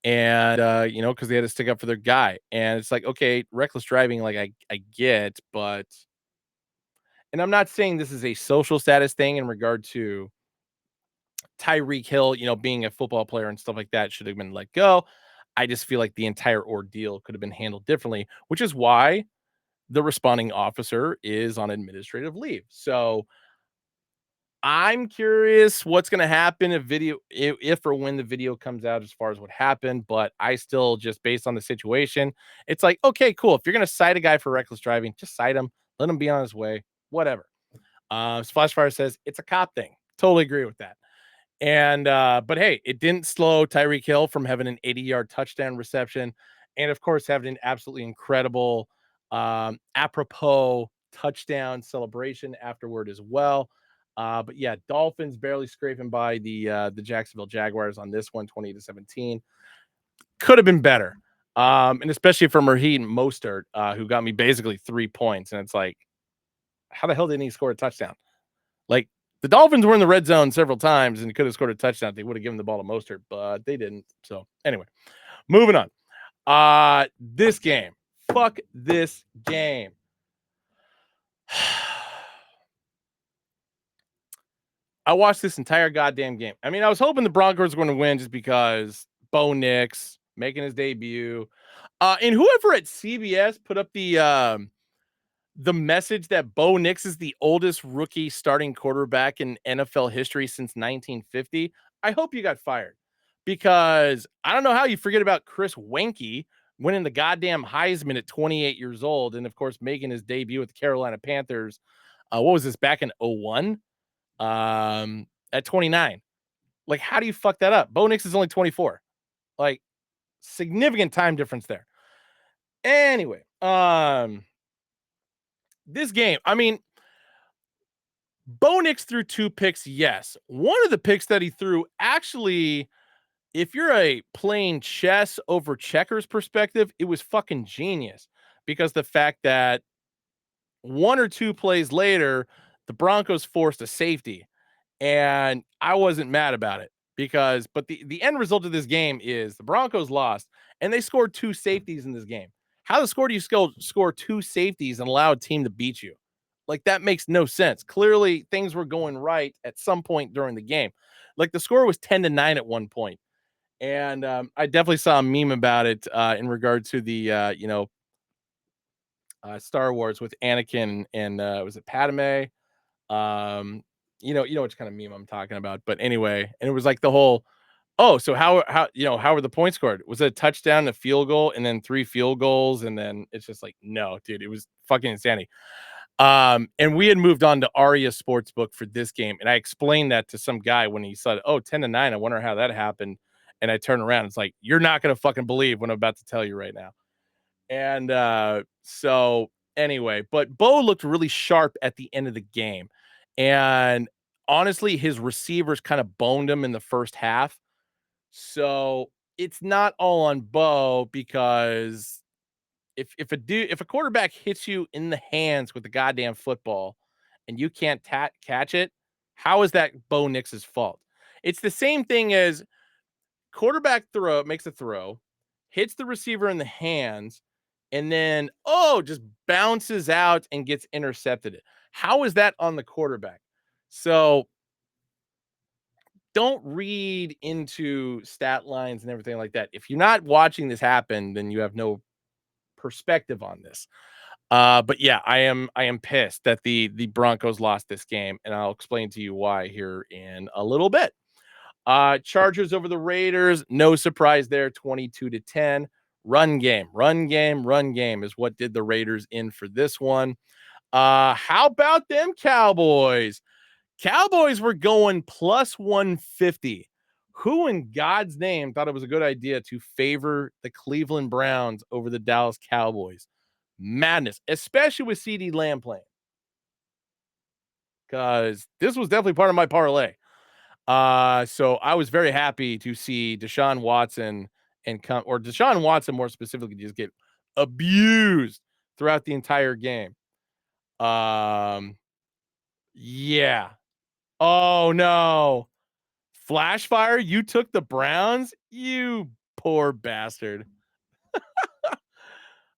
and because they had to stick up for their guy, and it's like, okay, reckless driving, like I get, but and I'm not saying this is a social status thing in regard to Tyreek Hill, being a football player and stuff like that should have been let go. I just feel like the entire ordeal could have been handled differently, which is why the responding officer is on administrative leave. So I'm curious what's going to happen if or when the video comes out as far as what happened, but I still, just based on the situation, it's like, okay, cool. If you're going to cite a guy for reckless driving, just cite him, let him be on his way, whatever. Splashfire says it's a cop thing. Totally agree with that. And but hey, it didn't slow Tyreek Hill from having an 80-yard touchdown reception, and of course having an absolutely incredible apropos touchdown celebration afterward as well. But yeah, Dolphins barely scraping by the Jacksonville Jaguars on this one, 20-17. Could have been better. And especially for Raheem Mostert, who got me basically 3 points. And it's like, how the hell didn't he score a touchdown? Like, the Dolphins were in the red zone several times and could have scored a touchdown. They would have given the ball to Mostert, but they didn't. So anyway, moving on. This game. Fuck this game. I watched this entire goddamn game. I mean, I was hoping the Broncos were going to win just because Bo Nix making his debut. And whoever at CBS put up the message that Bo Nix is the oldest rookie starting quarterback in NFL history since 1950. I hope you got fired, because I don't know how you forget about Chris Wenke winning the goddamn Heisman at 28 years old, and of course making his debut with the Carolina Panthers. What was this, back in 01? At 29. Like, how do you fuck that up? Bo Nix is only 24. Like, significant time difference there. Anyway, this game, I mean, Bo Nix threw 2 picks, yes. One of the picks that he threw, actually, if you're a playing chess over checkers perspective, it was fucking genius, because the fact that one or two plays later, the Broncos forced a safety, and I wasn't mad about it, because but the end result of this game is the Broncos lost, and they scored 2 safeties in this game. How the score do you score 2 safeties and allow a team to beat you? Like, that makes no sense. Clearly, things were going right at some point during the game. Like, the score was 10-9 at one point. And I definitely saw a meme about it in regard to the Star Wars with Anakin and was it Padme? Um, you know which kind of meme I'm talking about. But anyway, and it was like the whole, oh, so how were the points scored? Was it a touchdown, a field goal, and then 3 field goals? And then it's just like, no, dude, it was fucking insanity. And we had moved on to Aria Sportsbook for this game, and I explained that to some guy when he said, "Oh, 10-9, I wonder how that happened." And I turned around, it's like, "You're not gonna fucking believe what I'm about to tell you right now." And so anyway, but Bo looked really sharp at the end of the game. And honestly, his receivers kind of boned him in the first half. So it's not all on Bo, because if a quarterback hits you in the hands with the goddamn football and you can't catch it, how is that Bo Nix's fault? It's the same thing as quarterback makes a throw, hits the receiver in the hands, and then just bounces out and gets intercepted. How is that on the quarterback? So don't read into stat lines and everything like that. If you're not watching this happen, then you have no perspective on this. But yeah, I am pissed that the Broncos lost this game, and I'll explain to you why here in a little bit. Chargers over the Raiders, no surprise there, 22-10. Run game, run game, run game is what did the Raiders in for this one. How about them Cowboys? Cowboys were going plus 150. Who in God's name thought it was a good idea to favor the Cleveland Browns over the Dallas Cowboys? Madness, especially with CD Lamb playing, because this was definitely part of my parlay. So I was very happy to see Deshaun Watson or Deshaun Watson more specifically just get abused throughout the entire game. Um, yeah. Oh no. Flash fire, you took the Browns? You poor bastard.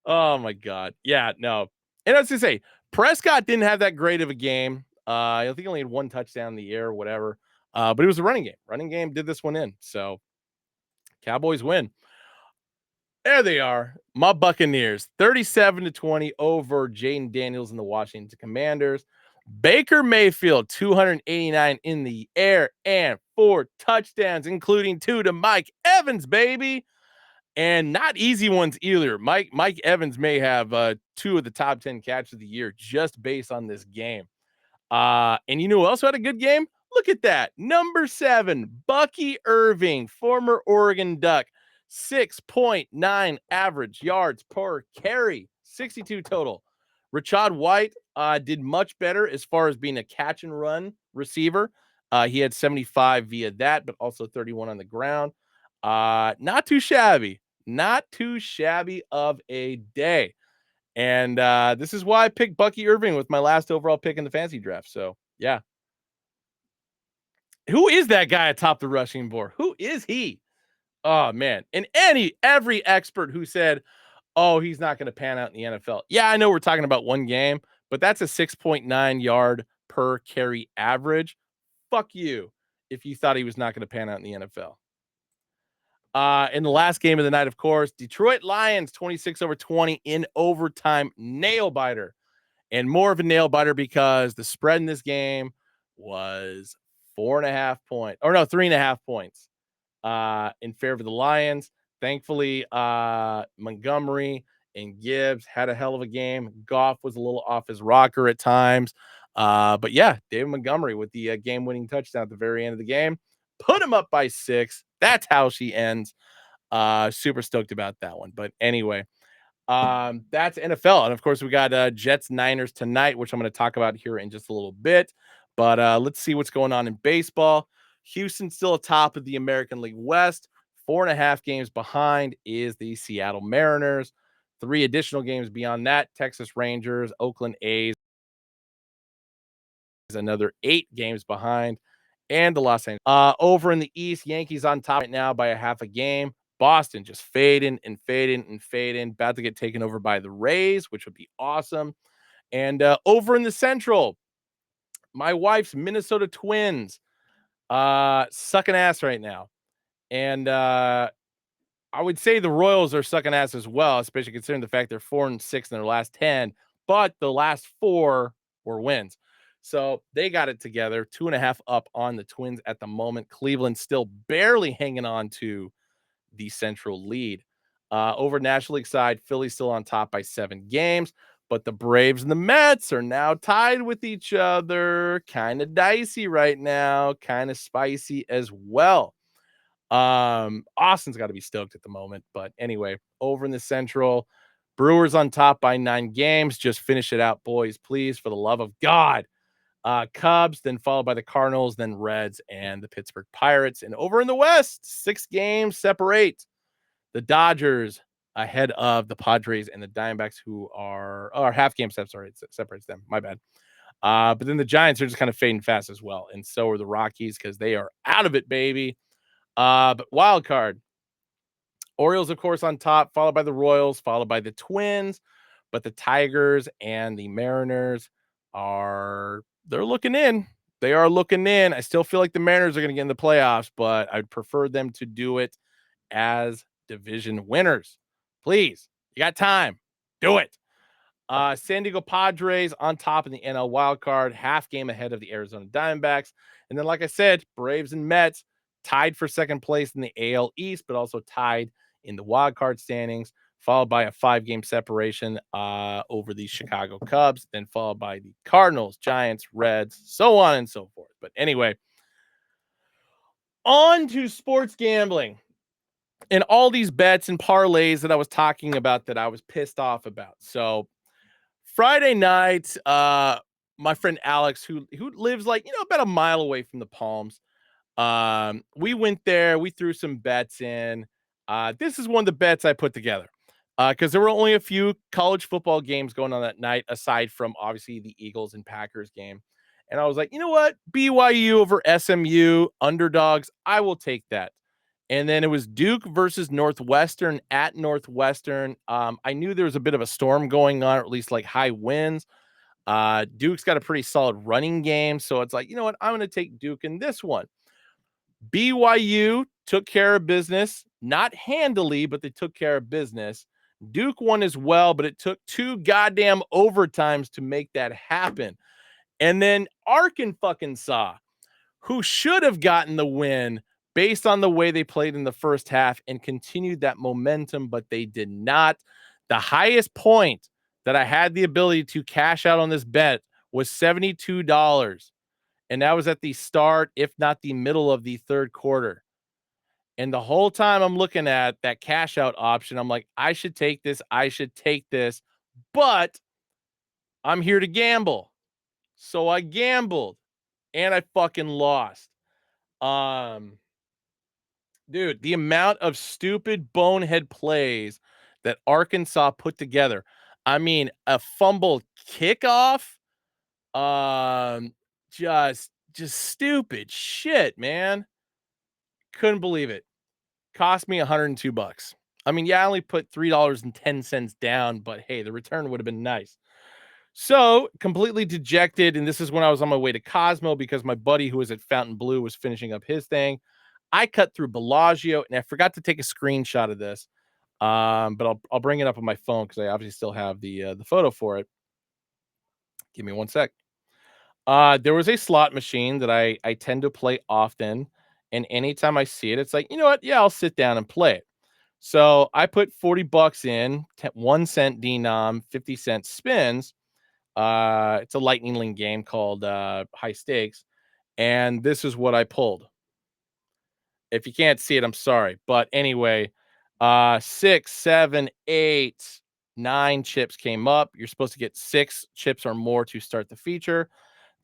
Oh my god. Yeah, no. And I was gonna say, Prescott didn't have that great of a game. I think he only had one touchdown in the air or whatever. But it was a running game. Running game did this one in. So Cowboys win. There they are. My Buccaneers, 37-20 over Jaden Daniels and the Washington Commanders. Baker Mayfield, 289 in the air and 4 touchdowns, including 2 to Mike Evans, baby. And not easy ones either. Mike Evans may have 2 of the top 10 catches of the year just based on this game. And you know who else had a good game? Look at that. Number 7, Bucky Irving, former Oregon Duck, 6.9 average yards per carry, 62 total. Rashad White did much better as far as being a catch and run receiver. He had 75 via that, but also 31 on the ground. Not too shabby. Not too shabby of a day. And this is why I picked Bucky Irving with my last overall pick in the fantasy draft. So, yeah. Who is that guy atop the rushing board? Who is he? Oh, man. And every expert who said, oh, he's not going to pan out in the NFL. Yeah, I know we're talking about one game, but that's a 6.9 yard per carry average. Fuck you if you thought he was not going to pan out in the NFL. In the last game of the night, of course, Detroit Lions 26-20 in overtime, nail biter. And more of a nail biter because the spread in this game was 4.5 points, or no, 3.5 points in favor of the Lions. Thankfully, Montgomery and Gibbs had a hell of a game. Goff was a little off his rocker at times. But yeah, David Montgomery with the game-winning touchdown at the very end of the game. Put him up by 6. That's how she ends. Super stoked about that one. But anyway, that's NFL. And of course, we got Jets Niners tonight, which I'm going to talk about here in just a little bit. But let's see what's going on in baseball. Houston still atop of the American League West. 4.5 games behind is the Seattle Mariners. 3 additional games beyond that, Texas Rangers, Oakland A's, another 8 games behind, and the Los Angeles. Over in the East, Yankees on top right now by a half a game. Boston just fading and fading and fading, about to get taken over by the Rays, which would be awesome. And over in the Central, my wife's Minnesota Twins sucking ass right now. And I would say the Royals are sucking ass as well, especially considering the fact they're 4-6 in their last 10, but the last 4 were wins. So they got it together, 2.5 up on the Twins at the moment. Cleveland still barely hanging on to the central lead. Over National League side, Philly still on top by 7 games, but the Braves and the Mets are now tied with each other. Kind of dicey right now, kind of spicy as well. Austin's got to be stoked at the moment, but anyway, over in the Central, Brewers on top by 9 games. Just finish it out, boys, please, for the love of God. Cubs, then followed by the Cardinals, then Reds and the Pittsburgh Pirates. And over in the West, 6 games separate the Dodgers ahead of the Padres and the Diamondbacks, who are half game separates them. My bad. But then the Giants are just kind of fading fast as well, and so are the Rockies because they are out of it, baby. But wild card, Orioles, of course, on top, followed by the Royals, followed by the Twins. But the Tigers and the Mariners they're looking in. They are looking in. I still feel like the Mariners are going to get in the playoffs, but I'd prefer them to do it as division winners. Please, you got time. Do it. San Diego Padres on top in the NL wild card, half game ahead of the Arizona Diamondbacks. And then, like I said, Braves and Mets tied for second place in the AL East, but also tied in the wild card standings, followed by a 5-game separation over the Chicago Cubs, then followed by the Cardinals, Giants, Reds, so on and so forth. But anyway, on to sports gambling and all these bets and parlays that I was talking about that I was pissed off about. So Friday night, my friend Alex, who lives like, about a mile away from the Palms, we went there. We threw some bets in. This is one of the bets I put together because there were only a few college football games going on that night, aside from obviously the Eagles and Packers game. And I was like, you know what? BYU over SMU, underdogs. I will take that. And then it was Duke versus Northwestern at Northwestern. I knew there was a bit of a storm going on, or at least like high winds. Duke's got a pretty solid running game. So it's like, you know what? I'm going to take Duke in this one. BYU took care of business, not handily, but they took care of business. Duke won as well, but it took 2 goddamn overtimes to make that happen. And then Arkansas, who should have gotten the win based on the way they played in the first half and continued that momentum, but they did not. The highest point that I had the ability to cash out on this bet was $72. And that was at the start, if not the middle of the third quarter. And the whole time I'm looking at that cash out option, I'm like, I should take this. I should take this. But I'm here to gamble. So I gambled and I fucking lost. Um, Dude, the amount of stupid bonehead plays that Arkansas put together. I mean, a fumble kickoff, um, just stupid shit, man. Couldn't believe it. Cost me $102. I mean, yeah, I only put $3.10 down, but hey, the return would have been nice. So completely dejected. And this is when I was on my way to Cosmo because my buddy who was at Fountain Blue was finishing up his thing. I cut through Bellagio and I forgot to take a screenshot of this. But I'll bring it up on my phone because I obviously still have the photo for it. Give me one sec. There was a slot machine that I tend to play often, and anytime I see it, it's like, you know what? Yeah, I'll sit down and play it. So I put $40 in, 1 cent denom, 50-cent spins. It's a lightning link game called High Stakes, and this is what I pulled. If you can't see it, I'm sorry. But anyway, 6, 7, 8, 9 chips came up. You're supposed to get 6 chips or more to start the feature.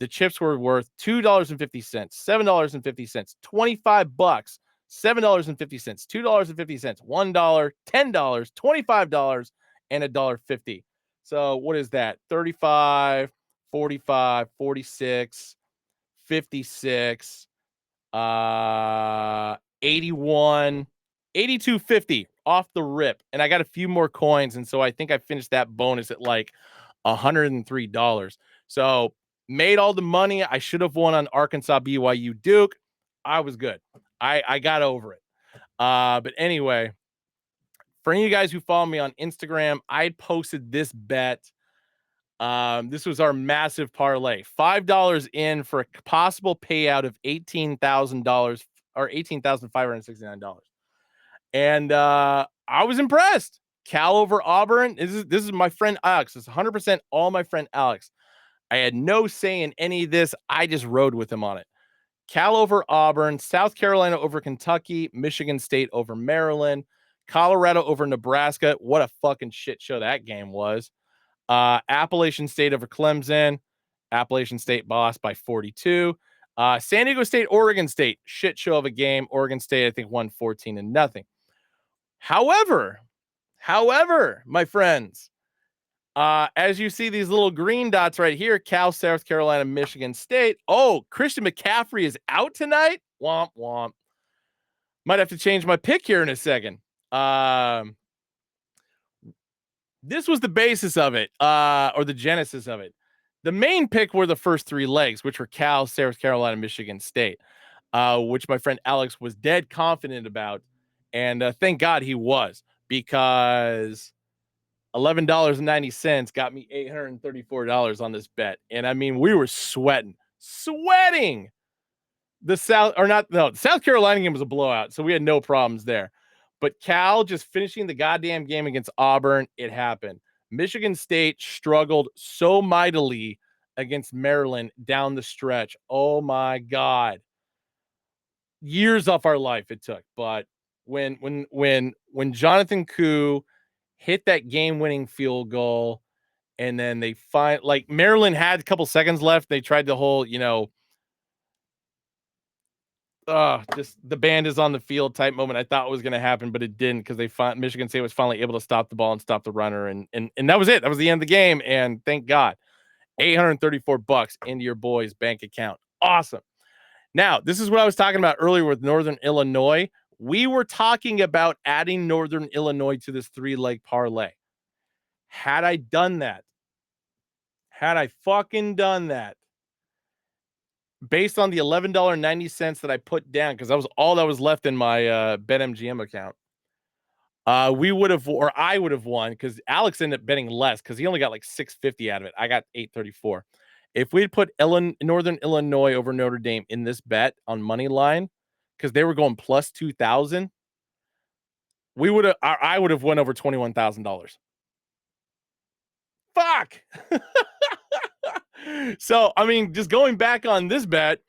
The chips were worth $2.50, $7.50, $25, $7.50, $2.50, $1, $10, $25, and $1.50. So what is that? 35, 45, 46, 56, 81, 82.50 off the rip. And I got a few more coins. And so I think I finished that bonus at like $103. So made all the money. I should have won on Arkansas, BYU, Duke. I was good. I got over it. But anyway, for any of you guys who follow me on Instagram, I posted this bet. This was our massive parlay. $5 in for a possible payout of $18,000 or $18,569. And I was impressed. Cal over Auburn. This is my friend Alex. It's 100% all my friend Alex. I had no say in any of this. I just rode with him on it. Cal over Auburn, South Carolina over Kentucky, Michigan State over Maryland, Colorado over Nebraska. What a fucking shit show that game was. Appalachian State over Clemson. Appalachian State lost by 42. San Diego State, Oregon State, shit show of a game. Oregon State, I think, won 14-0. However, my friends, as you see these little green dots right here, Cal, South Carolina, Michigan State. Oh, Christian McCaffrey is out tonight. Womp womp. Might have to change my pick here in a second. This was the basis of it, or the genesis of it. The main pick were the first 3 legs, which were Cal, South Carolina, Michigan State, which my friend Alex was dead confident about. And thank God he was, because $11.90 got me $834 on this bet. And I mean, we were sweating. The South Carolina game was a blowout, so we had no problems there. But Cal just finishing the goddamn game against Auburn, it happened. Michigan State struggled so mightily against Maryland down the stretch. Oh my God. Years off our life it took. But when Jonathan Koo hit that game-winning field goal, and then they find like Maryland had a couple seconds left. They tried the whole, just the band is on the field type moment. I thought it was going to happen, but it didn't because Michigan State was finally able to stop the ball and stop the runner, and that was it. That was the end of the game, and thank God, $834 into your boy's bank account. Awesome. Now, this is what I was talking about earlier with Northern Illinois. We were talking about adding Northern Illinois to this 3-leg parlay. Had I done that, had I fucking done that, based on the $11.90 that I put down, because that was all that was left in my BetMGM account, I would have won, because Alex ended up betting less because he only got like $650 out of it. I got $834. If we had put Northern Illinois over Notre Dame in this bet on money line, because they were going plus 2,000, I would have won over $21,000. Fuck. So, I mean, just going back on this bet,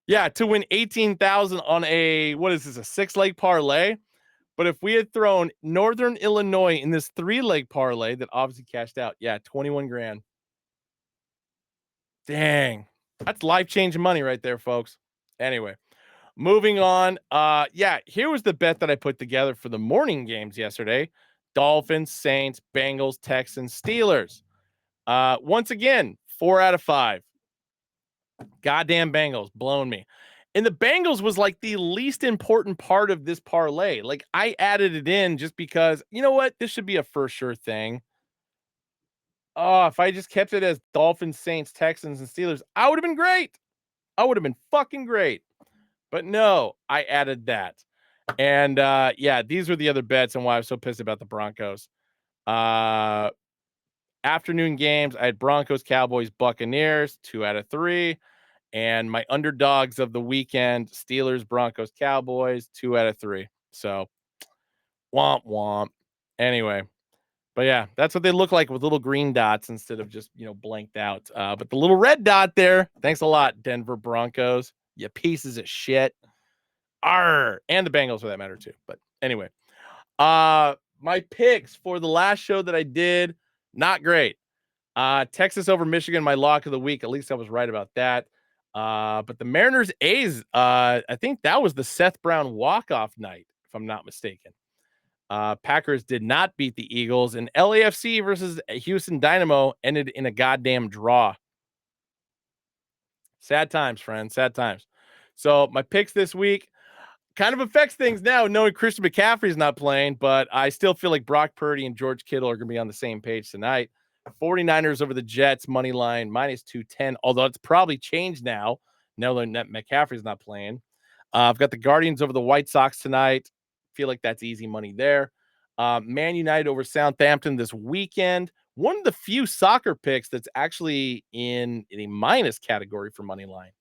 yeah, to win 18,000 on a 6-leg parlay. But if we had thrown Northern Illinois in this 3-leg parlay that obviously cashed out, 21 grand. Dang. That's life-changing money right there, folks. Anyway, moving on. Here was the bet that I put together for the morning games yesterday. Dolphins, Saints, Bengals, Texans, Steelers. Once again, 4 out of 5. Goddamn Bengals, blown me. And the Bengals was like the least important part of this parlay. Like, I added it in just because, you know what? This should be a for sure thing. Oh, if I just kept it as Dolphins, Saints, Texans, and Steelers, I would have been great. I would have been fucking great. But no, I added that. And these were the other bets and why I was so pissed about the Broncos. Afternoon games, I had Broncos, Cowboys, Buccaneers, 2 out of 3. And my underdogs of the weekend, Steelers, Broncos, Cowboys, 2 out of 3. So, womp womp. Anyway, but yeah, that's what they look like with little green dots instead of just, blanked out. But the little red dot there, thanks a lot, Denver Broncos. You pieces of shit. Arr! And the Bengals for that matter too. But anyway, my picks for the last show that I did, not great. Texas over Michigan, my lock of the week. At least I was right about that. But the Mariners A's, I think that was the Seth Brown walk-off night, if I'm not mistaken. Packers did not beat the Eagles, and LAFC versus Houston Dynamo ended in a goddamn draw. Sad times, friends. Sad times. So my picks this week kind of affects things now, knowing Christian McCaffrey's not playing, but I still feel like Brock Purdy and George Kittle are going to be on the same page tonight. 49ers over the Jets, money line, minus 210, although it's probably changed now that McCaffrey's not playing. I've got the Guardians over the White Sox tonight. Feel like that's easy money there. Man United over Southampton this weekend. One of the few soccer picks that's actually in a minus category for money line.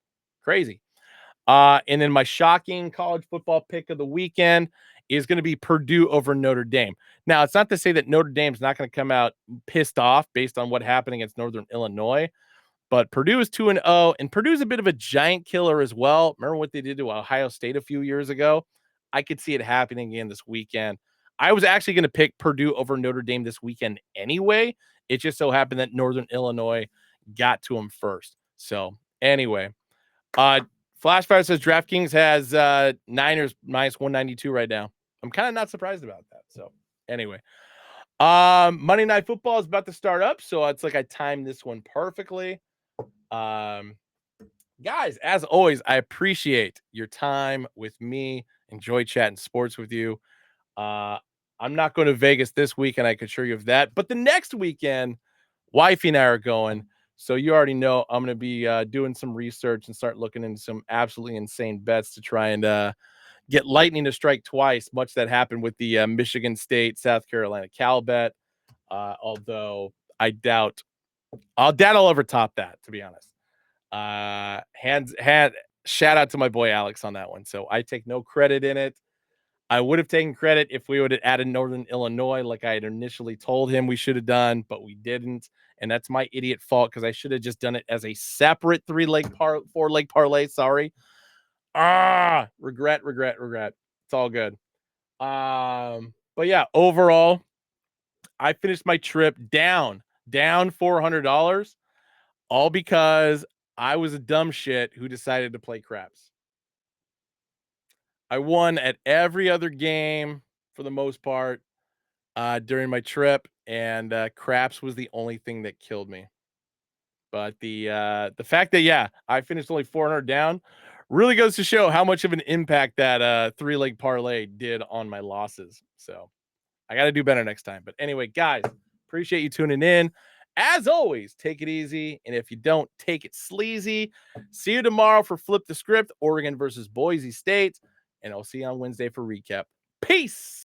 Crazy. And then my shocking college football pick of the weekend is going to be Purdue over Notre Dame. Now, it's not to say that Notre Dame's not going to come out pissed off based on what happened against Northern Illinois, but Purdue is 2-0, and Purdue's a bit of a giant killer as well. Remember what they did to Ohio State a few years ago? I could see it happening again this weekend. I was actually going to pick Purdue over Notre Dame this weekend anyway. It just so happened that Northern Illinois got to them first. So anyway, Flashfire says DraftKings has Niners minus 192 right now. I'm kind of not surprised about that. So anyway, Monday Night Football is about to start up, so it's like I timed this one perfectly. Guys, as always, I appreciate your time with me. Enjoy chatting sports with you. I'm not going to Vegas this weekend, I can assure you of that. But the next weekend, wifey and I are going. So you already know I'm going to be doing some research and start looking into some absolutely insane bets to try and get lightning to strike twice, much that happened with the Michigan State, South Carolina Cal bet. Although I'll doubt I'll ever top that, to be honest. Shout out to my boy Alex on that one. So I take no credit in it. I would have taken credit if we would have added Northern Illinois like I had initially told him we should have done, but we didn't. And that's my idiot fault because I should have just done it as a separate 4-leg parlay. Sorry. Regret. It's all good. But yeah, overall, I finished my trip down $400, all because I was a dumb shit who decided to play craps. I won at every other game for the most part during my trip, and craps was the only thing that killed me. But the fact that I finished only 400 down really goes to show how much of an impact that 3-leg parlay did on my losses. So I got to do better next time. But anyway, guys, appreciate you tuning in. As always, take it easy. And if you don't, take it sleazy. See you tomorrow for Flip the Script, Oregon versus Boise State. And I'll see you on Wednesday for recap. Peace.